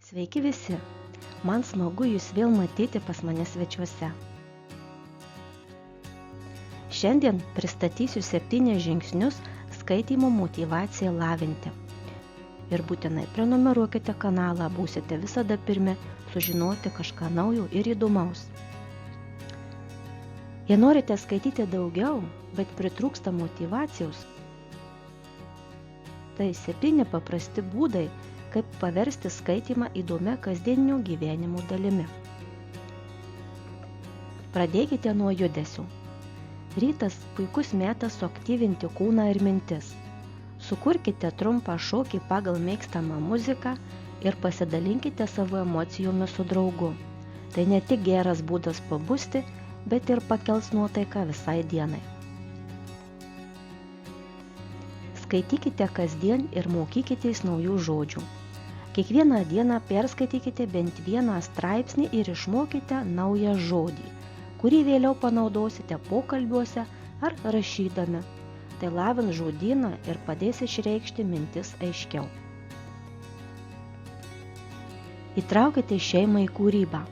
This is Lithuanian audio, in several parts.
Sveiki visi, man smagu jūs vėl matyti pas mane svečiuose. Šiandien pristatysiu 7 žingsnius skaitymo motyvacijai lavinti. Ir būtinai prenumeruokite kanalą, būsite visada pirmi sužinoti kažką naujo ir įdomaus. Jei norite skaityti daugiau, bet pritrūksta motyvacijos, tai 7 paprasti būdai, kaip paversti skaitymą įdomia kasdieninio gyvenimo dalimi. Pradėkite nuo judesių. Rytas puikus metas suaktyvinti kūną ir mintis. Sukurkite trumpą šokį pagal mėgstamą muziką ir pasidalinkite savo emocijomis su draugu. Tai ne tik geras būdas pabusti, bet ir pakels nuotaiką visai dienai. Skaitykite kasdien ir mokykitės naujų žodžių. Kiekvieną dieną perskaitykite bent vieną straipsnį ir išmokite naują žodį, kurį vėliau panaudosite pokalbiuose ar rašydami. Tai lavins žodyną ir padės išreikšti mintis aiškiau. Įtraukite šeimą į kūrybą.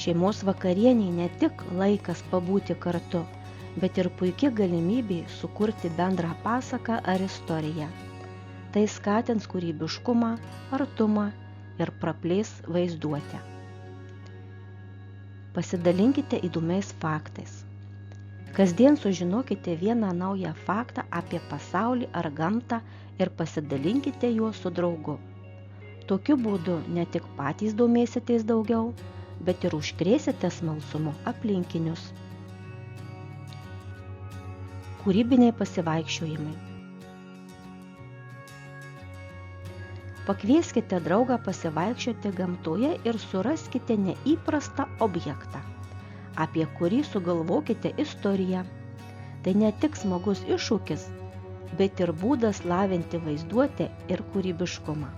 Šeimos vakarienė ne tik laikas pabūti kartu, bet ir puikia galimybė sukurti bendrą pasaką ar istoriją. Tai skatins kūrybiškumą, artumą ir praplės vaizduotę. Pasidalinkite įdomiais faktais. Kasdien sužinokite vieną naują faktą apie pasaulį ar gamtą ir pasidalinkite juo su draugu. Tokiu būdu ne tik patys domėsitės daugiau, bet ir užkrėsite smalsumu aplinkinius. Kūrybiniai pasivaikščiojimai. Pakvieskite draugą pasivaikščioti gamtoje ir suraskite neįprastą objektą, apie kurį sugalvokite istoriją. Tai ne tik smagus iššūkis, bet ir būdas lavinti vaizduotę ir kūrybiškumą.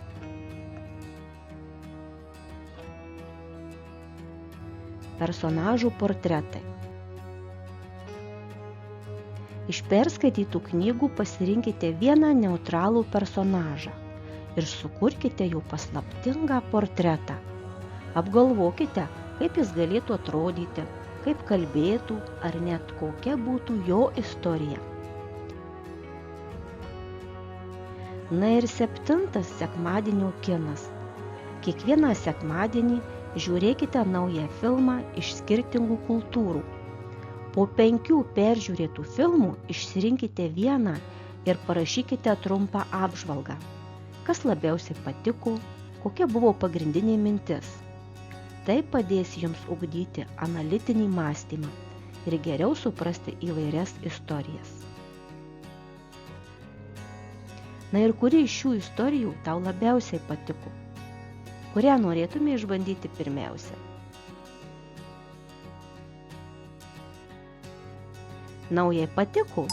Personažų portretai. Iš perskaitytų knygų pasirinkite vieną neutralų personažą ir sukurkite jų paslaptingą portretą. Apgalvokite, kaip jis galėtų atrodyti, kaip kalbėtų ar net kokia būtų jo istorija. Na ir 7. Sekmadienio kinas. Kiekvieną sekmadienį žiūrėkite naują filmą iš skirtingų kultūrų. Po 5 peržiūrėtų filmų išsirinkite vieną ir parašykite trumpą apžvalgą. Kas labiausiai patiko, kokia buvo pagrindinė mintis. Tai padės jums ugdyti analitinį mąstymą ir geriau suprasti įvairias istorijas. Na ir kuri iš šių istorijų tau labiausiai patiko? Kurią norėtume išbandyti pirmiausia? Naujai patiko?